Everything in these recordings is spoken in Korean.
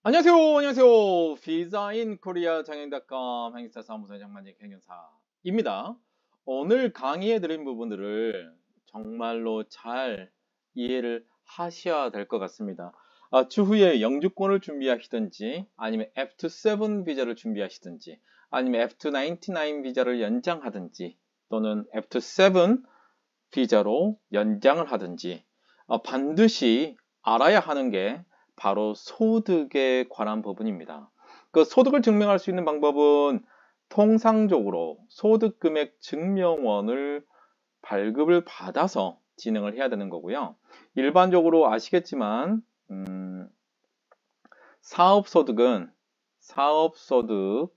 안녕하세요. 비자인 코리아 장영닷컴 행사 사무소의 장만직 행영사입니다. 오늘 강의해드린 부분들을 정말로 잘 이해를 하셔야 될 것 같습니다. 추후에 영주권을 준비하시든지 아니면 F27 비자를 준비하시든지 아니면 F299 비자를 연장하든지 또는 F7 비자로 연장을 하든지 반드시 알아야 하는 게 바로 소득에 관한 부분입니다. 그 소득을 증명할 수 있는 방법은 통상적으로 소득금액 증명원을 발급을 받아서 진행을 해야 되는 거고요. 일반적으로 아시겠지만 사업소득은 사업소득과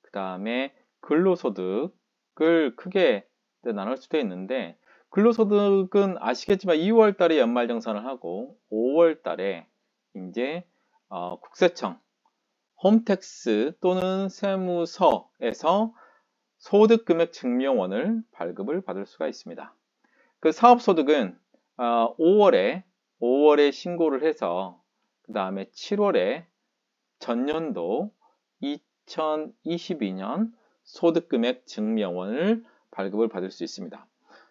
그 다음에 근로소득을 크게 나눌 수도 있는데, 근로소득은 아시겠지만 2월 달에 연말정산을 하고 5월 달에 이제 국세청 홈택스 또는 세무서에서 소득금액 증명원을 발급을 받을 수가 있습니다. 그 사업소득은 5월에 신고를 해서 그 다음에 7월에 전년도 2022년 소득금액 증명원을 발급을 받을 수 있습니다.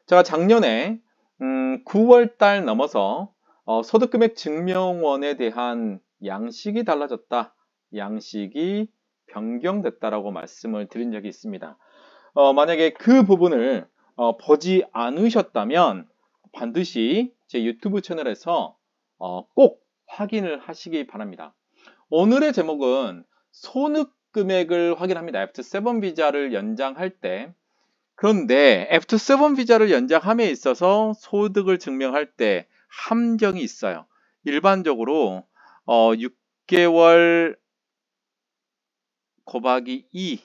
제가 작년에 9월 달 넘어서 소득금액 증명원에 대한 양식이 달라졌다, 양식이 변경됐다라고 말씀을 드린 적이 있습니다. 만약에 그 부분을 보지 않으셨다면 반드시 제 유튜브 채널에서 꼭 확인을 하시기 바랍니다. 오늘의 제목은 손익 금액을 확인합니다. F7 비자를 연장할 때. 그런데 F7 비자를 연장함에 있어서 소득을 증명할 때 함정이 있어요. 일반적으로 6개월 곱하기 2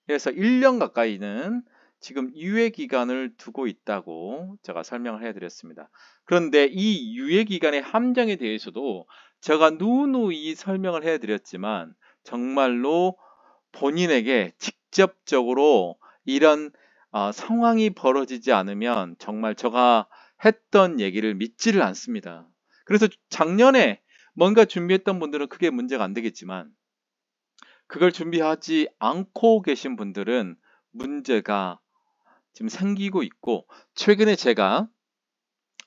해서 1년 가까이는 지금 유예 기간을 두고 있다고 제가 설명을 해드렸습니다. 그런데 이 유예 기간의 함정에 대해서도 제가 누누이 설명을 해드렸지만 정말로 본인에게 직접적으로 이런 상황이 벌어지지 않으면 정말 제가 했던 얘기를 믿지를 않습니다. 그래서 작년에 뭔가 준비했던 분들은 크게 문제가 안 되겠지만 그걸 준비하지 않고 계신 분들은 문제가 지금 생기고 있고, 최근에 제가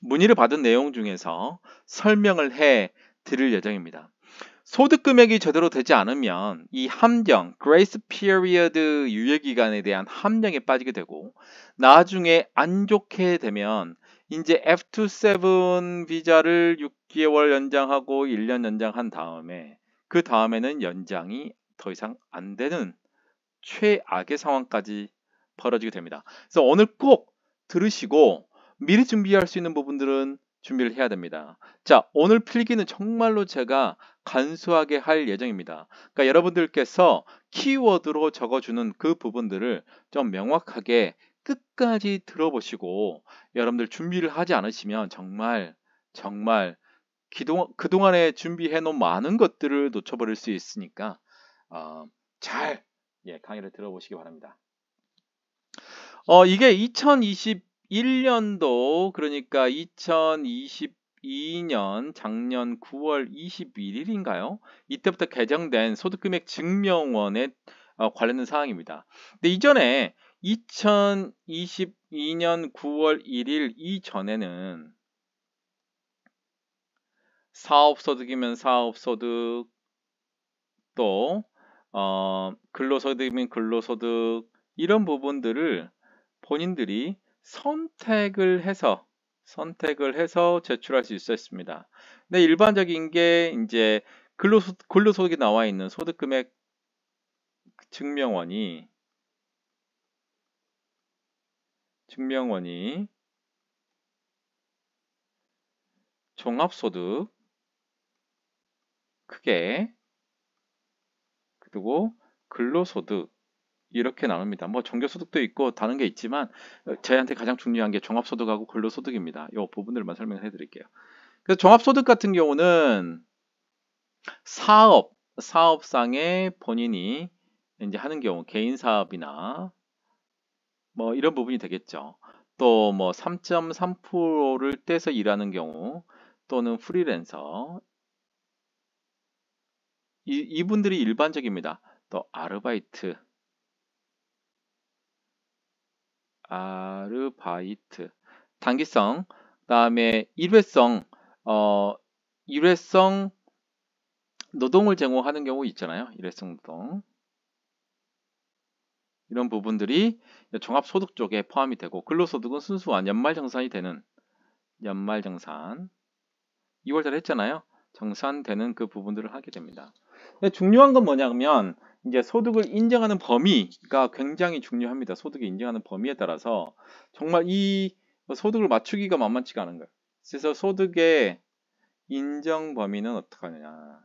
문의를 받은 내용 중에서 설명을 해 드릴 예정입니다. 소득 금액이 제대로 되지 않으면 이 함정, grace period 유예 기간에 대한 함정에 빠지게 되고, 나중에 안 좋게 되면 이제 F27 비자를 6개월 연장하고 1년 연장한 다음에 그 다음에는 연장이 더 이상 안 되는 최악의 상황까지 벌어지게 됩니다. 그래서 오늘 꼭 들으시고 미리 준비할 수 있는 부분들은 준비를 해야 됩니다. 자, 오늘 필기는 정말로 제가 간소하게 할 예정입니다. 그러니까 여러분들께서 키워드로 적어주는 그 부분들을 좀 명확하게 끝까지 들어보시고, 여러분들 준비를 하지 않으시면 정말 그동안에 준비해 놓은 많은 것들을 놓쳐버릴 수 있으니까 잘 강의를 들어보시기 바랍니다. 이게 2021년도, 그러니까 2022년 작년 9월 21일인가요? 이때부터 개정된 소득금액 증명원에 관련된 사항입니다. 근데 이전에 2022년 9월 1일 이전에는 사업소득이면 사업소득, 또 근로소득이면 근로소득, 이런 부분들을 본인들이 선택을 해서 제출할 수 있었습니다. 근데 일반적인 게 이제 근로소득이 나와 있는 소득금액 증명원이 종합소득 크게, 그리고 근로소득 이렇게 나눕니다. 뭐 종교소득도 있고 다른 게 있지만 저희한테 가장 중요한 게 종합소득하고 근로소득입니다. 이 부분들만 설명해 드릴게요. 그래서 종합소득 같은 경우는 사업상에 본인이 이제 하는 경우, 개인 사업이나 뭐 이런 부분이 되겠죠. 또 뭐 3.3%를 떼서 일하는 경우, 또는 프리랜서, 이분들이 일반적입니다. 또 아르바이트, 단기성, 그다음에 일회성 노동을 제공하는 경우 있잖아요. 일회성 노동. 이런 부분들이 종합소득 쪽에 포함이 되고, 근로소득은 순수한 연말정산이 되는, 연말정산 2월달에 했잖아요. 정산되는 그 부분들을 하게 됩니다. 근데 중요한 건 뭐냐면 이제 소득을 인정하는 범위가 굉장히 중요합니다. 소득을 인정하는 범위에 따라서 정말 이 소득을 맞추기가 만만치가 않은 거예요. 그래서 소득의 인정 범위는 어떻게 하느냐,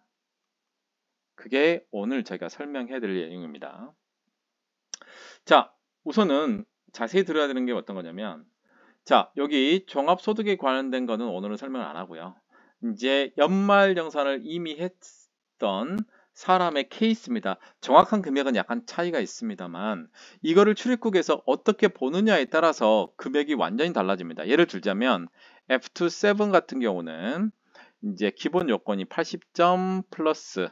그게 오늘 제가 설명해 드릴 내용입니다. 자, 우선은 자세히 들어야 되는 게 어떤 거냐면, 자, 여기 종합소득에 관련된 거는 오늘은 설명을 안 하고요. 이제 연말정산을 이미 했던 사람의 케이스입니다. 정확한 금액은 약간 차이가 있습니다만 이거를 출입국에서 어떻게 보느냐에 따라서 금액이 완전히 달라집니다. 예를 들자면 F27 같은 경우는 이제 기본 요건이 80점 플러스,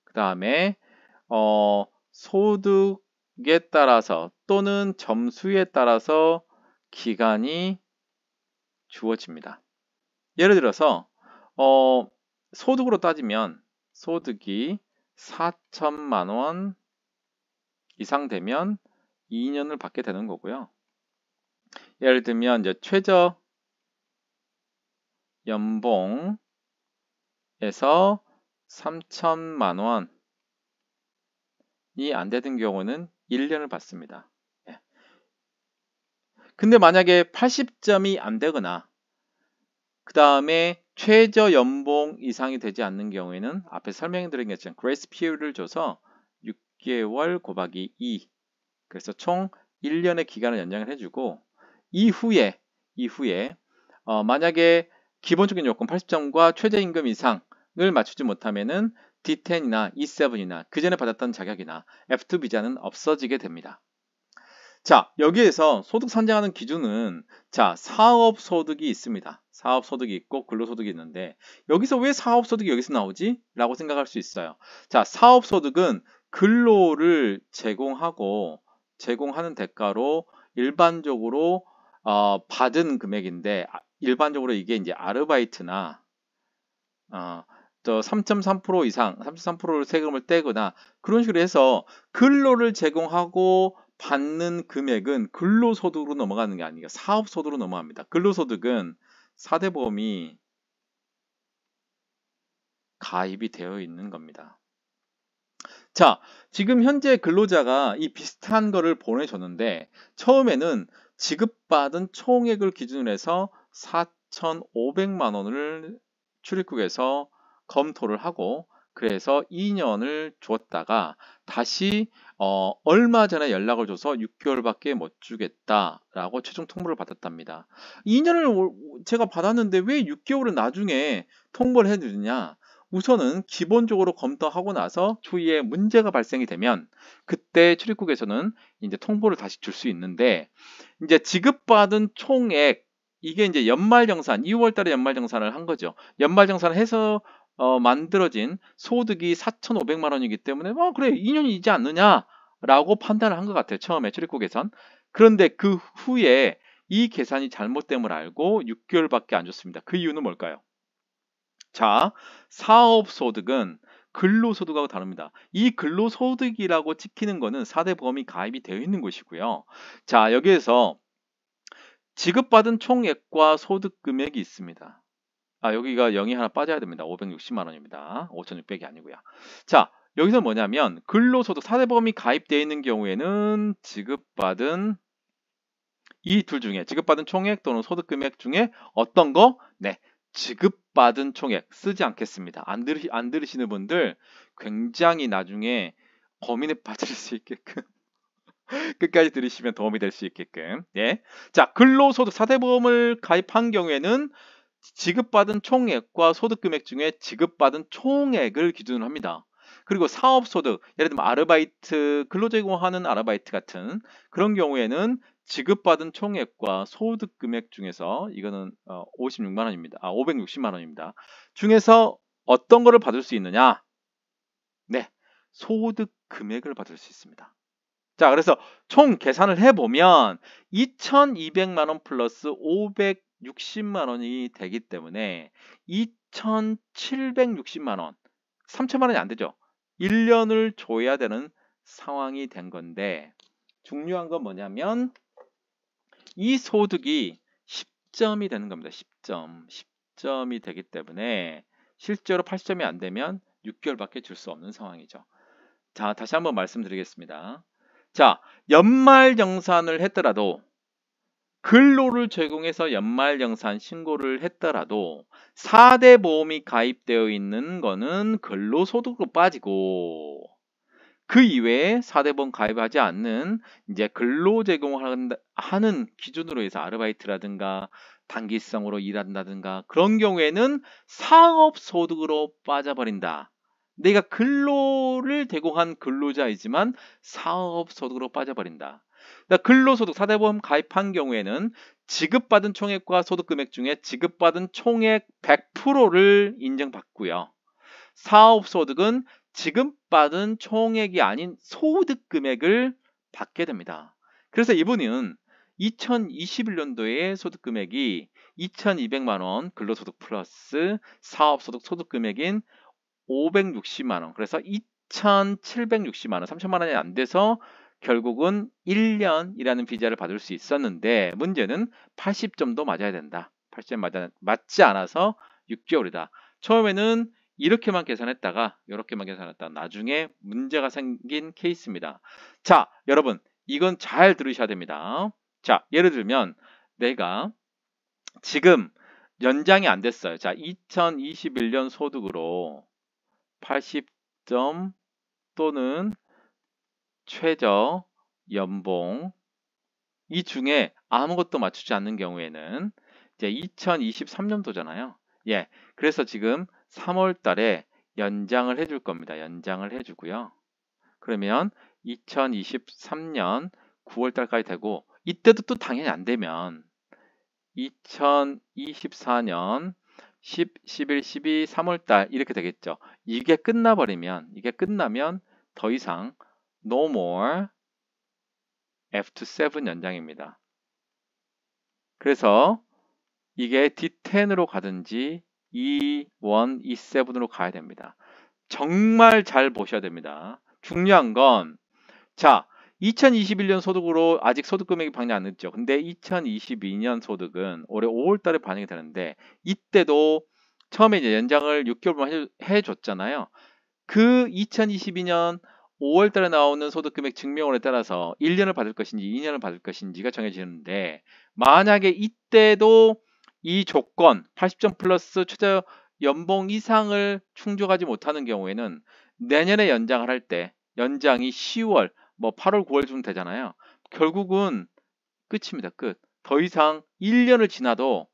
그 다음에 소득에 따라서 또는 점수에 따라서 기간이 주어집니다. 예를 들어서 소득으로 따지면 소득이 4천만 원 이상 되면 2년을 받게 되는 거고요. 예를 들면 이제 최저 연봉에서 3천만 원이 안 되는 경우는 1년을 받습니다. 근데 만약에 80점이 안 되거나 그 다음에 최저 연봉 이상이 되지 않는 경우에는 앞에 설명해 드린 것처럼 그레이스 피리를 줘서 6개월 곱하기 2, 그래서 총 1년의 기간을 연장을 해주고 이후에 만약에 기본적인 요건 80점과 최저임금 이상을 맞추지 못하면은 D10이나 E7이나 그 전에 받았던 자격이나 F2 비자는 없어지게 됩니다. 자, 여기에서 소득 산정하는 기준은 자, 사업소득이 있습니다. 사업소득이 있고 근로소득이 있는데 여기서 왜 사업소득이 여기서 나오지? 라고 생각할 수 있어요. 자, 사업소득은 근로를 제공하는 대가로 일반적으로 받은 금액인데 일반적으로 이게 이제 아르바이트나 또 3.3% 이상, 3.3%를 세금을 떼거나 그런 식으로 해서 근로를 제공하고 받는 금액은 근로소득으로 넘어가는 게 아니에요. 사업소득으로 넘어갑니다. 근로소득은 4대 보험이 가입이 되어 있는 겁니다. 자, 지금 현재 근로자가 이 비슷한 거를 보내줬는데 처음에는 지급받은 총액을 기준으로 해서 4,500만 원을 출입국에서 검토를 하고 그래서 2년을 줬다가 다시 얼마 전에 연락을 줘서 6개월밖에 못 주겠다라고 최종 통보를 받았답니다. 2년을 제가 받았는데 왜 6개월을 나중에 통보를 해주느냐? 우선은 기본적으로 검토하고 나서 추후에 문제가 발생이 되면 그때 출입국에서는 이제 통보를 다시 줄 수 있는데 이제 지급받은 총액 이게 이제 연말정산 2월달에 연말정산을 한 거죠. 연말정산을 해서 만들어진 소득이 4,500만 원이기 때문에 그래 2년이지 않느냐라고 판단을 한 것 같아요. 처음에 출입국에선. 그런데 그 후에 이 계산이 잘못됨을 알고 6개월밖에 안 줬습니다. 그 이유는 뭘까요? 자, 사업소득은 근로소득하고 다릅니다. 이 근로소득이라고 찍히는 거는 4대 보험이 가입이 되어 있는 것이고요. 자, 여기에서 지급받은 총액과 소득 금액이 있습니다. 여기가 0이 하나 빠져야 됩니다. 560만 원입니다. 5,600이 아니고요. 자, 여기서 뭐냐면 근로소득 4대 보험이 가입되어 있는 경우에는 지급받은 이 둘 중에 지급받은 총액 또는 소득 금액 중에 어떤 거? 네, 지급받은 총액 쓰지 않겠습니다. 안 들으시는 분들 굉장히 나중에 고민에 빠질 수 있게끔 끝까지 들으시면 도움이 될 수 있게끔. 예. 자, 근로소득 4대 보험을 가입한 경우에는 지급받은 총액과 소득 금액 중에 지급받은 총액을 기준으로 합니다. 그리고 사업소득, 예를 들면 아르바이트, 근로제공하는 아르바이트 같은 그런 경우에는 지급받은 총액과 소득 금액 중에서 이거는 56만 원입니다. 560만 원입니다. 중에서 어떤 거를 받을 수 있느냐? 네, 소득 금액을 받을 수 있습니다. 자, 그래서 총 계산을 해보면 2,200만 원 플러스 560만 원이 되기 때문에 2,760만 원, 3천만 원이 안 되죠. 1년을 줘야 되는 상황이 된 건데, 중요한 건 뭐냐면 이 소득이 10점이 되는 겁니다. 10점이 되기 때문에 실제로 80점이 안 되면 6개월밖에 줄 수 없는 상황이죠. 자, 다시 한번 말씀드리겠습니다. 자, 연말정산을 했더라도, 근로를 제공해서 연말정산 신고를 했더라도 4대 보험이 가입되어 있는 거는 근로소득으로 빠지고, 그 이외에 4대 보험 가입하지 않는 이제 근로 제공을 하는 기준으로 해서 아르바이트라든가 단기성으로 일한다든가 그런 경우에는 사업소득으로 빠져버린다. 내가 근로를 제공한 근로자이지만 사업소득으로 빠져버린다. 그러니까 근로소득 4대 보험 가입한 경우에는 지급받은 총액과 소득금액 중에 지급받은 총액 100%를 인정받고요. 사업소득은 지급받은 총액이 아닌 소득 금액을 받게 됩니다. 그래서 이분은 2021년도에 소득 금액이 2,200만 원 근로소득 플러스 사업소득 소득 금액인 560만 원. 그래서 2,760만 원, 3천만 원이 안 돼서 결국은 1년이라는 비자를 받을 수 있었는데, 문제는 80점도 맞아야 된다. 80점 맞지 않아서 6개월이다. 처음에는 이렇게만 계산했다가 이렇게만 계산했다가 나중에 문제가 생긴 케이스입니다. 자, 여러분 이건 잘 들으셔야 됩니다. 자, 예를 들면 내가 지금 연장이 안 됐어요. 자, 2021년 소득으로 80점 또는 최저 연봉 이 중에 아무것도 맞추지 않는 경우에는 이제 2023년도잖아요. 예. 그래서 지금 3월 달에 연장을 해줄 겁니다. 연장을 해주고요. 그러면 2023년 9월 달까지 되고, 이때도 또 당연히 안 되면 2024년 10, 11, 12, 3월 달 이렇게 되겠죠. 이게 끝나면 더 이상 no more F7 연장입니다. 그래서 이게 D10으로 가든지 E1, E7으로 가야 됩니다. 정말 잘 보셔야 됩니다. 중요한 건, 자, 2021년 소득으로 아직 소득 금액이 반영이 안 됐죠. 근데 2022년 소득은 올해 5월 달에 반영이 되는데, 이때도 처음에 이제 연장을 6개월만 해줬잖아요. 그 2022년 5월 달에 나오는 소득 금액 증명원에 따라서 1년을 받을 것인지 2년을 받을 것인지가 정해지는데, 만약에 이때도 이 조건 80점 플러스 최저 연봉 이상을 충족하지 못하는 경우에는 내년에 연장을 할 때 연장이 10월, 뭐 8월, 9월쯤 되잖아요. 결국은 끝입니다. 끝. 더 이상 1년을 지나도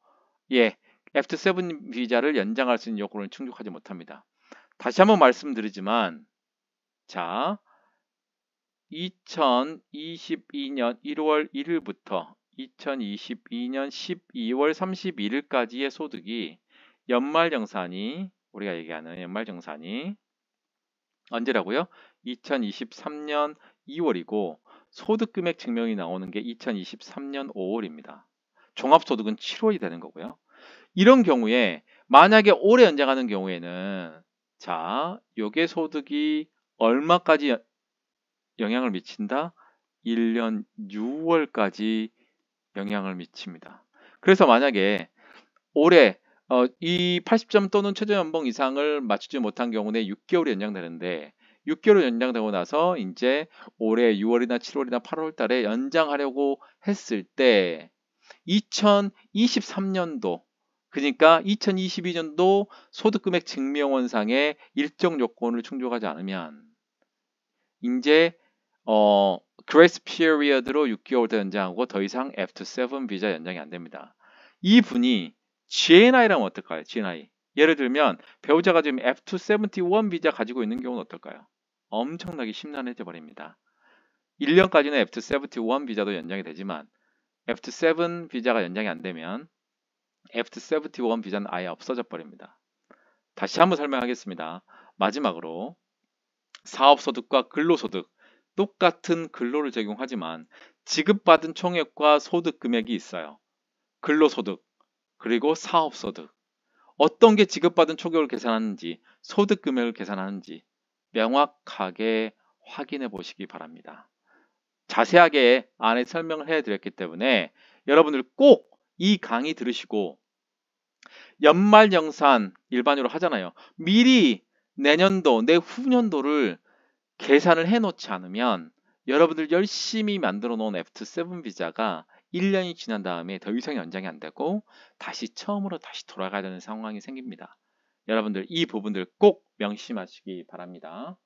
예, F7 비자를 연장할 수 있는 요건을 충족하지 못합니다. 다시 한번 말씀드리지만, 자, 2022년 1월 1일부터 2022년 12월 31일까지의 소득이 연말정산이, 우리가 얘기하는 연말정산이 언제라고요? 2023년 2월이고 소득금액 증명이 나오는 게 2023년 5월입니다. 종합소득은 7월이 되는 거고요. 이런 경우에 만약에 올해 연장하는 경우에는, 자, 요게 소득이 얼마까지 영향을 미친다? 1년 6월까지 영향을 미칩니다. 그래서 만약에 올해 이 80점 또는 최저연봉 이상을 맞추지 못한 경우는 6개월이 연장되는데, 6개월 연장되고 나서 이제 올해 6월이나 7월이나 8월 달에 연장하려고 했을 때 2023년도, 그러니까 2022년도 소득금액 증명원상의 일정 요건을 충족하지 않으면 이제 그레이스 피리어드로 6개월 더 연장하고 더 이상 F7 비자 연장이 안 됩니다. 이분이 GNI라면 어떨까요? GNI. 예를 들면 배우자가 지금 F271 비자 가지고 있는 경우는 어떨까요? 엄청나게 심란해져 버립니다. 1년까지는 F271 비자도 연장이 되지만 F7 비자가 연장이 안 되면 F271 비자는 아예 없어져 버립니다. 다시 한번 설명하겠습니다. 마지막으로 사업소득과 근로소득 똑같은 근로를 적용하지만 지급받은 총액과 소득 금액이 있어요. 근로소득 그리고 사업소득 어떤 게 지급받은 총액을 계산하는지 소득 금액을 계산하는지 명확하게 확인해 보시기 바랍니다. 자세하게 안에 설명을 해 드렸기 때문에 여러분들 꼭 이 강의 들으시고 연말정산 일반적으로 하잖아요. 미리 내년도, 내후년도를 계산을 해 놓지 않으면 여러분들 열심히 만들어 놓은 F7 비자가 1년이 지난 다음에 더 이상 연장이 안 되고 다시 처음으로 다시 돌아가야 되는 상황이 생깁니다. 여러분들 이 부분들 꼭 명심하시기 바랍니다.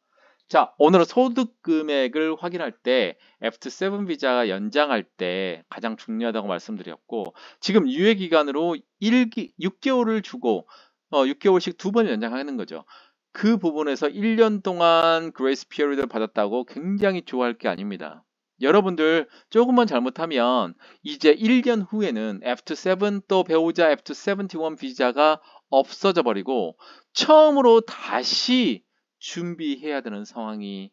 자, 오늘은 소득 금액을 확인할 때 F7 비자 연장할 때 가장 중요하다고 말씀드렸고 지금 유예 기간으로 6개월을 주고 6개월씩 2번 연장하는 거죠. 그 부분에서 1년 동안 그레이스 피어리드를 받았다고 굉장히 좋아할 게 아닙니다. 여러분들 조금만 잘못하면 이제 1년 후에는 F7 또 배우자 F71 비자가 없어져 버리고 처음으로 다시 준비해야 되는 상황이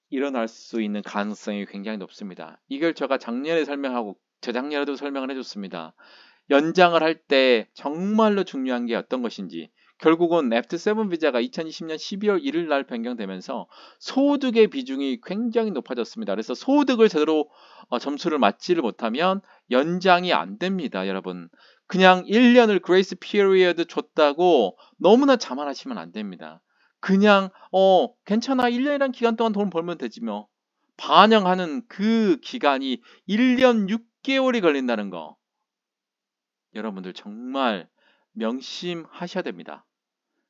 일어날 수 있는 가능성이 굉장히 높습니다. 이걸 제가 작년에 설명하고 재작년에도 설명을 해줬습니다. 연장을 할 때 정말로 중요한 게 어떤 것인지 결국은 F7 비자가 2020년 12월 1일 날 변경되면서 소득의 비중이 굉장히 높아졌습니다. 그래서 소득을 제대로 점수를 맞지를 못하면 연장이 안 됩니다. 여러분 그냥 1년을 그레이스 피리어드 줬다고 너무나 자만하시면 안 됩니다. 그냥 괜찮아 1년이란 기간 동안 돈 벌면 되지 뭐 반영하는 그 기간이 1년 6개월이 걸린다는 거 여러분들 정말 명심하셔야 됩니다.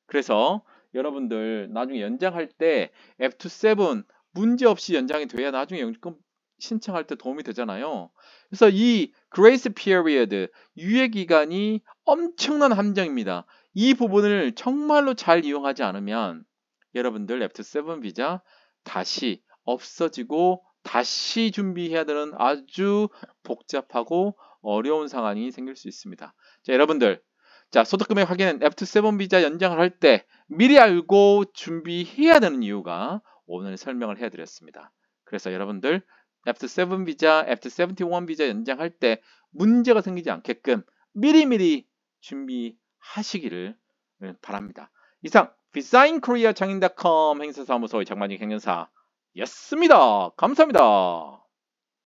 그래서 여러분들 나중에 연장할 때 F7 문제없이 연장이 돼야 나중에 연금 신청할 때 도움이 되잖아요. 그래서 이 그레이스 피어리어드 유예 기간이 엄청난 함정입니다. 이 부분을 정말로 잘 이용하지 않으면 여러분들 F7 비자 다시 없어지고 다시 준비해야 되는 아주 복잡하고 어려운 상황이 생길 수 있습니다. 자, 여러분들 자, 소득금액 확인은 F7 비자 연장을 할 때 미리 알고 준비해야 되는 이유가 오늘 설명을 해드렸습니다. 그래서 여러분들 F7 비자, F71 비자 연장할 때 문제가 생기지 않게끔 미리미리 준비하시기를 바랍니다. 이상 비사인코리아 장인.com 행사사무소의 장만직 행연사였습니다. 감사합니다.